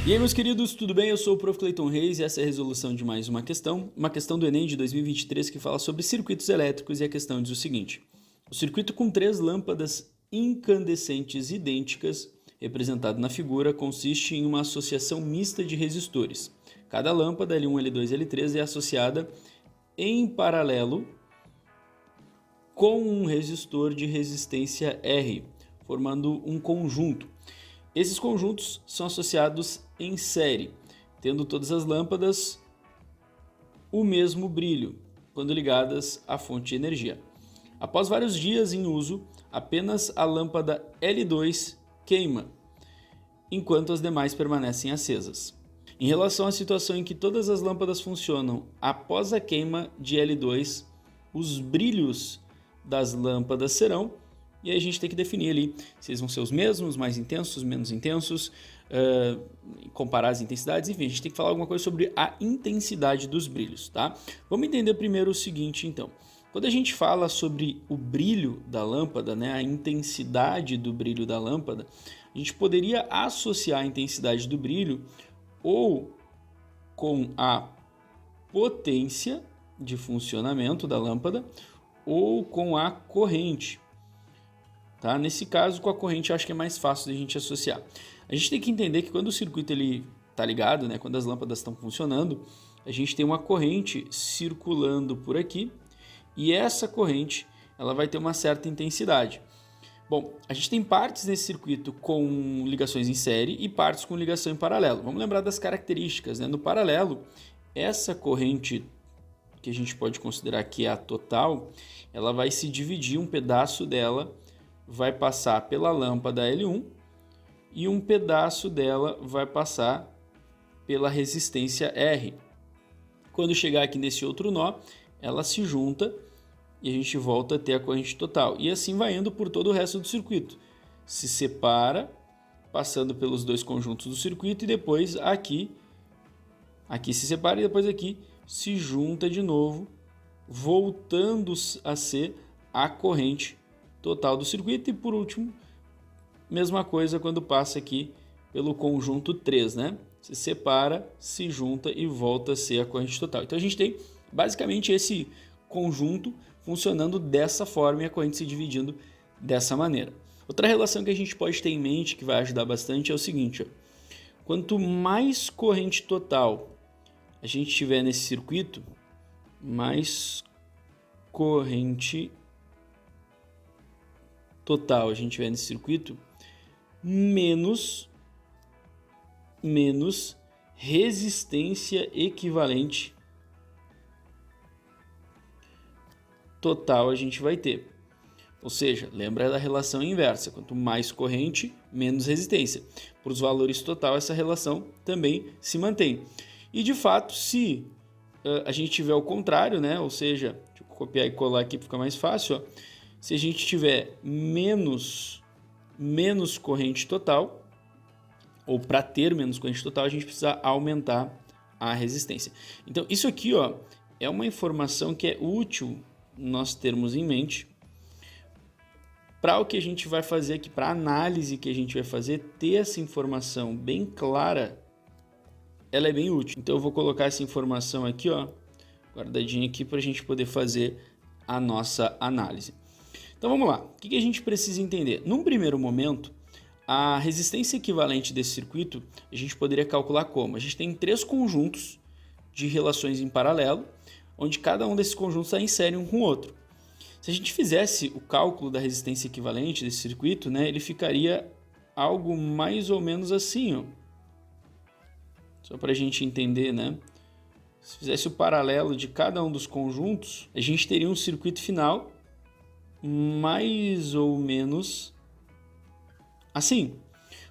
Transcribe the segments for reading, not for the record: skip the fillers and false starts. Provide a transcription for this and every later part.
E aí, meus queridos, tudo bem? Eu sou o Prof. Clayton Reis e essa é a resolução de mais uma questão do Enem de 2023 que fala sobre circuitos elétricos, e a questão diz o seguinte: o circuito com 3 lâmpadas incandescentes idênticas, representado na figura, consiste em uma associação mista de resistores. Cada lâmpada, L1, L2 e L3, é associada em paralelo com um resistor de resistência R, formando um conjunto. Esses conjuntos são associados em série, tendo todas as lâmpadas o mesmo brilho quando ligadas à fonte de energia. Após vários dias em uso, apenas a lâmpada L2 queima, enquanto as demais permanecem acesas. Em relação à situação em que todas as lâmpadas funcionam após a queima de L2, os brilhos das lâmpadas serão, e aí a gente tem que definir ali se eles vão ser os mesmos, mais intensos, menos intensos, comparar as intensidades, enfim, a gente tem que falar alguma coisa sobre a intensidade dos brilhos, tá? Vamos entender primeiro o seguinte, então. Quando a gente fala sobre o brilho da lâmpada, né, a intensidade do brilho da lâmpada, a gente poderia associar a intensidade do brilho ou com a potência de funcionamento da lâmpada ou com a corrente. Tá? Nesse caso, com a corrente, eu acho que é mais fácil de a gente associar. A gente tem que entender que quando o circuito está ligado, né, quando as lâmpadas estão funcionando, a gente tem uma corrente circulando por aqui e essa corrente ela vai ter uma certa intensidade. Bom, a gente tem partes nesse circuito com ligações em série e partes com ligação em paralelo. Vamos lembrar das características, né? No paralelo, essa corrente que a gente pode considerar que é a total, ela vai se dividir, um pedaço dela vai passar pela lâmpada L1 e um pedaço dela vai passar pela resistência R. Quando chegar aqui nesse outro nó, ela se junta e a gente volta a ter a corrente total. E assim vai indo por todo o resto do circuito. Se separa, passando pelos dois conjuntos do circuito e depois aqui se separa e depois aqui se junta de novo, voltando a ser a corrente total do circuito. E por último, mesma coisa quando passa aqui pelo conjunto 3, né? Se separa, se junta e volta a ser a corrente total. Então a gente tem basicamente esse conjunto funcionando dessa forma e a corrente se dividindo dessa maneira. Outra relação que a gente pode ter em mente que vai ajudar bastante é o seguinte: ó, quanto mais corrente total a gente tiver nesse circuito, mais corrente total a gente tiver nesse circuito, menos resistência equivalente total a gente vai ter. Ou seja, lembra da relação inversa, quanto mais corrente, menos resistência. Para os valores total, essa relação também se mantém. E de fato, se a gente tiver o contrário, né? Ou seja, deixa eu copiar e colar aqui para ficar mais fácil, ó. Se a gente tiver menos corrente total, ou para ter menos corrente total, a gente precisa aumentar a resistência. Então, isso aqui, ó, é uma informação que é útil nós termos em mente para o que a gente vai fazer aqui, para a análise que a gente vai fazer, ter essa informação bem clara, ela é bem útil. Então eu vou colocar essa informação aqui, ó, guardadinha aqui para a gente poder fazer a nossa análise. Então vamos lá, o que a gente precisa entender? Num primeiro momento, a resistência equivalente desse circuito, a gente poderia calcular como? A gente tem 3 conjuntos de relações em paralelo, onde cada um desses conjuntos está em série um com o outro. Se a gente fizesse o cálculo da resistência equivalente desse circuito, né, ele ficaria algo mais ou menos assim, ó. Só para a gente entender, né? Se fizesse o paralelo de cada um dos conjuntos, a gente teria um circuito final mais ou menos assim.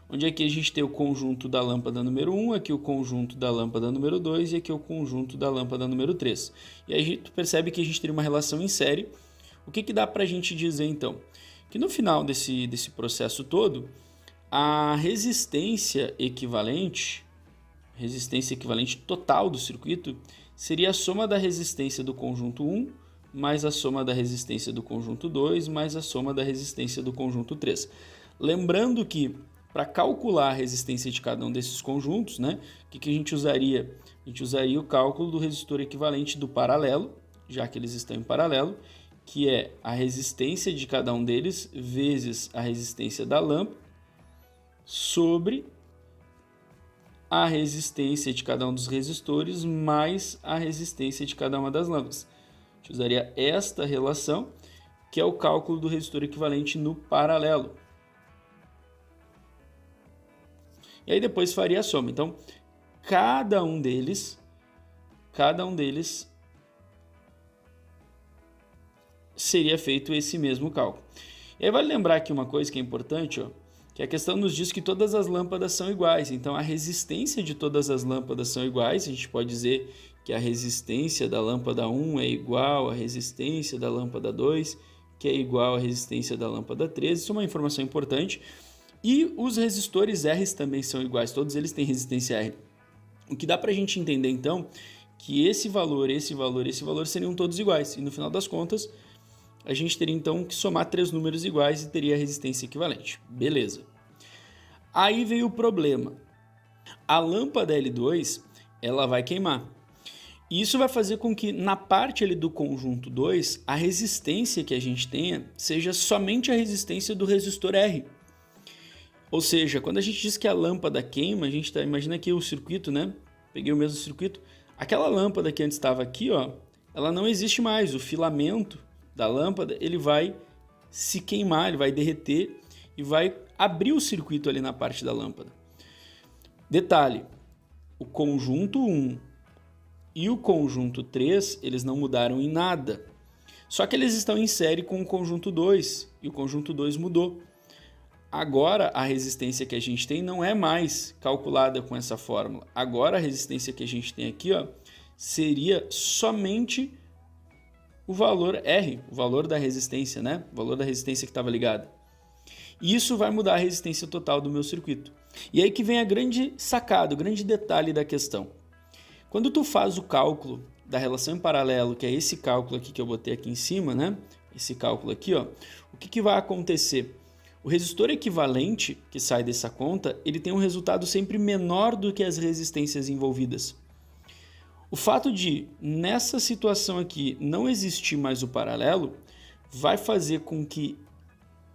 Onde aqui a gente tem o conjunto da lâmpada número 1, aqui o conjunto da lâmpada número 2 e aqui o conjunto da lâmpada número 3. E aí a gente percebe que a gente teria uma relação em série. O que dá para a gente dizer então? Que no final desse processo todo, a resistência equivalente total do circuito seria a soma da resistência do conjunto 1 mais a soma da resistência do conjunto 2 mais a soma da resistência do conjunto 3. Lembrando que para calcular a resistência de cada um desses conjuntos, né? O que a gente usaria? A gente usaria o cálculo do resistor equivalente do paralelo, já que eles estão em paralelo, que é a resistência de cada um deles vezes a resistência da lâmpada sobre a resistência de cada um dos resistores mais a resistência de cada uma das lâmpadas. A gente usaria esta relação, que é o cálculo do resistor equivalente no paralelo. E aí depois faria a soma. Então, cada um deles seria feito esse mesmo cálculo. E aí vale lembrar aqui uma coisa que é importante, ó, que a questão nos diz que todas as lâmpadas são iguais. Então, a resistência de todas as lâmpadas são iguais. A gente pode dizer que a resistência da lâmpada 1 é igual à resistência da lâmpada 2, que é igual à resistência da lâmpada 3. Isso é uma informação importante. E os resistores R também são iguais, todos eles têm resistência R. O que dá para a gente entender, então, que esse valor seriam todos iguais. E no final das contas, a gente teria, então, que somar 3 números iguais e teria a resistência equivalente. Beleza. Aí veio o problema. A lâmpada L2, ela vai queimar. E isso vai fazer com que, na parte ali do conjunto 2, a resistência que a gente tenha seja somente a resistência do resistor R. Ou seja, quando a gente diz que a lâmpada queima, a gente imagina aqui o circuito, né? Peguei o mesmo circuito. Aquela lâmpada que antes estava aqui, ó, ela não existe mais. O filamento da lâmpada, ele vai se queimar, ele vai derreter e vai abrir o circuito ali na parte da lâmpada. Detalhe, o conjunto 1 e o conjunto 3, eles não mudaram em nada. Só que eles estão em série com o conjunto 2 e o conjunto 2 mudou. Agora, a resistência que a gente tem não é mais calculada com essa fórmula. Agora, a resistência que a gente tem aqui, ó, seria somente o valor R, o valor da resistência, né? O valor da resistência que estava ligada. E isso vai mudar a resistência total do meu circuito. E aí que vem a grande sacada, o grande detalhe da questão. Quando tu faz o cálculo da relação em paralelo, que é esse cálculo aqui que eu botei aqui em cima, né? Esse cálculo aqui, ó, o que vai acontecer? O resistor equivalente que sai dessa conta, ele tem um resultado sempre menor do que as resistências envolvidas. O fato de, nessa situação aqui, não existir mais o paralelo, vai fazer com que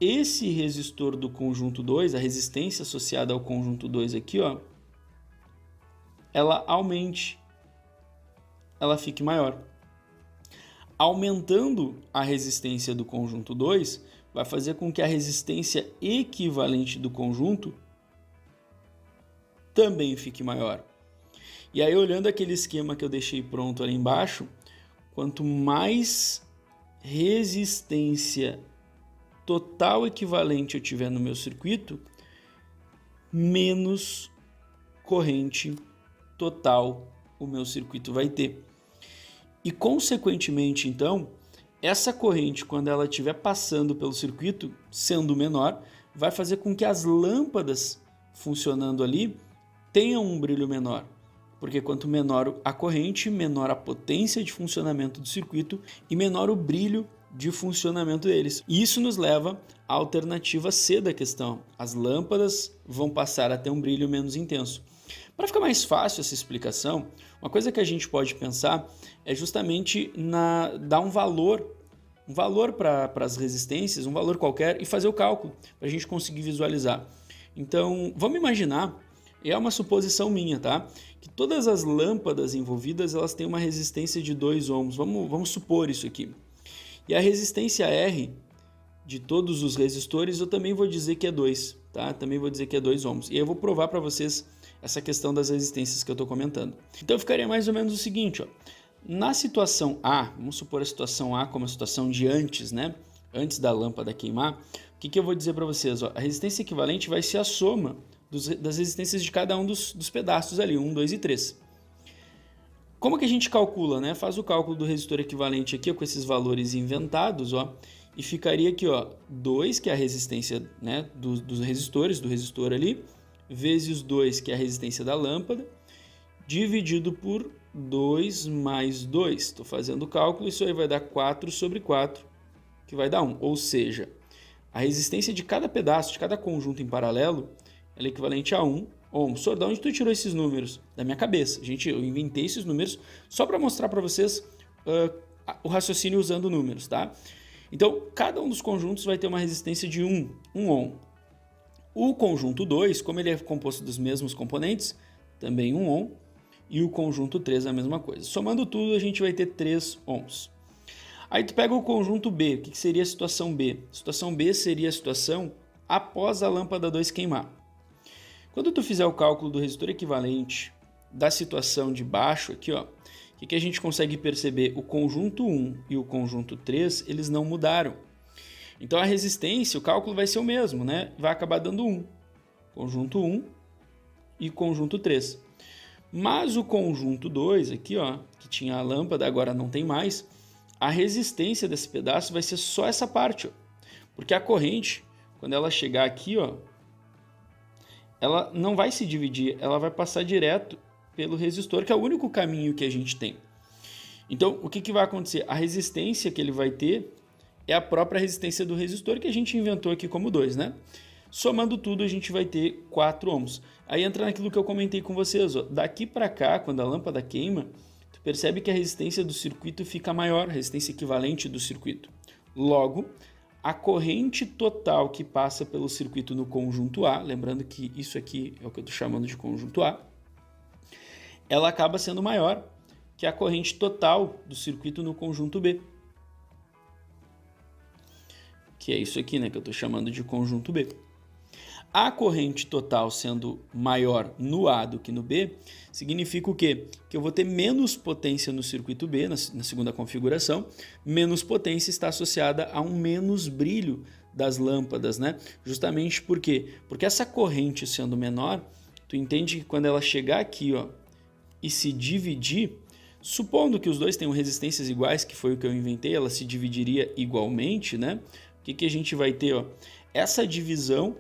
esse resistor do conjunto 2, a resistência associada ao conjunto 2 aqui, ó, ela aumente, ela fique maior. Aumentando a resistência do conjunto 2, vai fazer com que a resistência equivalente do conjunto também fique maior. E aí, olhando aquele esquema que eu deixei pronto ali embaixo, quanto mais resistência total equivalente eu tiver no meu circuito, menos corrente total o meu circuito vai ter. E, consequentemente, então, essa corrente, quando ela estiver passando pelo circuito, sendo menor, vai fazer com que as lâmpadas funcionando ali tenham um brilho menor. Porque quanto menor a corrente, menor a potência de funcionamento do circuito e menor o brilho de funcionamento deles. E isso nos leva à alternativa C da questão. As lâmpadas vão passar a ter um brilho menos intenso. Para ficar mais fácil essa explicação, uma coisa que a gente pode pensar é justamente dar um valor para as resistências, um valor qualquer, e fazer o cálculo para a gente conseguir visualizar. Então, vamos imaginar, é uma suposição minha, tá? Que todas as lâmpadas envolvidas elas têm uma resistência de 2 ohms. Vamos supor isso aqui. E a resistência R de todos os resistores eu também vou dizer que é 2, tá? Também vou dizer que é 2 ohms. E aí eu vou provar para vocês essa questão das resistências que eu estou comentando. Então ficaria mais ou menos o seguinte, ó. Na situação A, vamos supor a situação A como a situação de antes, né? Antes da lâmpada queimar, o que eu vou dizer para vocês? Ó? A resistência equivalente vai ser a soma das resistências de cada um dos pedaços ali, 1, 2 e 3. Como que a gente calcula, né? Faz o cálculo do resistor equivalente aqui ó, com esses valores inventados, ó, e ficaria aqui, ó, 2, que é a resistência, né, dos resistores, do resistor ali, vezes 2, que é a resistência da lâmpada, dividido por 2 mais 2. Estou fazendo o cálculo, isso aí vai dar 4 sobre 4, que vai dar 1. Ou seja, a resistência de cada pedaço, de cada conjunto em paralelo, ela é equivalente a 1 ohm. Sor, de onde tu tirou esses números? Da minha cabeça. Eu inventei esses números só para mostrar para vocês o raciocínio usando números, tá? Então, cada um dos conjuntos vai ter uma resistência de 1 ohm. O conjunto 2, como ele é composto dos mesmos componentes, também 1 ohm. E o conjunto 3 é a mesma coisa. Somando tudo, a gente vai ter 3 ohms. Aí tu pega o conjunto B. O que seria a situação B? A situação B seria a situação após a lâmpada 2 queimar. Quando tu fizer o cálculo do resistor equivalente da situação de baixo aqui, ó, o que a gente consegue perceber? O conjunto 1 e o conjunto 3, eles não mudaram. Então a resistência, o cálculo vai ser o mesmo, né? Vai acabar dando 1. Conjunto 1 e conjunto 3. Mas o conjunto 2 aqui, ó, que tinha a lâmpada, agora não tem mais, a resistência desse pedaço vai ser só essa parte, ó. Porque a corrente, quando ela chegar aqui, ó, ela não vai se dividir, ela vai passar direto pelo resistor, que é o único caminho que a gente tem. Então, o que vai acontecer? A resistência que ele vai ter é a própria resistência do resistor, que a gente inventou aqui como 2, né? Somando tudo, a gente vai ter 4 ohms. Aí entra naquilo que eu comentei com vocês, ó. Daqui para cá, quando a lâmpada queima, tu percebe que a resistência do circuito fica maior, a resistência equivalente do circuito. Logo, a corrente total que passa pelo circuito no conjunto A, lembrando que isso aqui é o que eu estou chamando de conjunto A, ela acaba sendo maior que a corrente total do circuito no conjunto B. Que é isso aqui, né, que eu estou chamando de conjunto B. A corrente total sendo maior no A do que no B, significa o quê? Que eu vou ter menos potência no circuito B, na segunda configuração, menos potência está associada a um menos brilho das lâmpadas, né? Justamente por quê? Porque essa corrente sendo menor, tu entende que quando ela chegar aqui, ó, e se dividir, supondo que os dois tenham resistências iguais, que foi o que eu inventei, ela se dividiria igualmente, né? O que a gente vai ter, ó? Essa divisão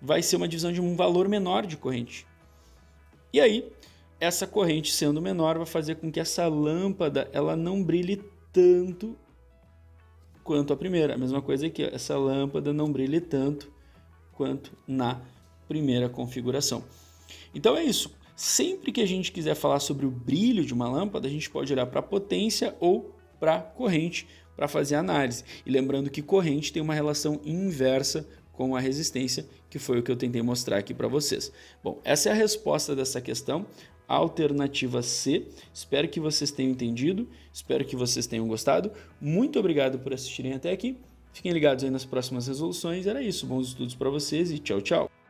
vai ser uma divisão de um valor menor de corrente. E aí, essa corrente sendo menor vai fazer com que essa lâmpada ela não brilhe tanto quanto a primeira. A mesma coisa aqui, ó, essa lâmpada não brilhe tanto quanto na primeira configuração. Então é isso. Sempre que a gente quiser falar sobre o brilho de uma lâmpada, a gente pode olhar para a potência ou para a corrente para fazer a análise. E lembrando que corrente tem uma relação inversa com a resistência, que foi o que eu tentei mostrar aqui para vocês. Bom, essa é a resposta dessa questão, alternativa C. Espero que vocês tenham entendido, espero que vocês tenham gostado. Muito obrigado por assistirem até aqui. Fiquem ligados aí nas próximas resoluções. Era isso, bons estudos para vocês e tchau, tchau.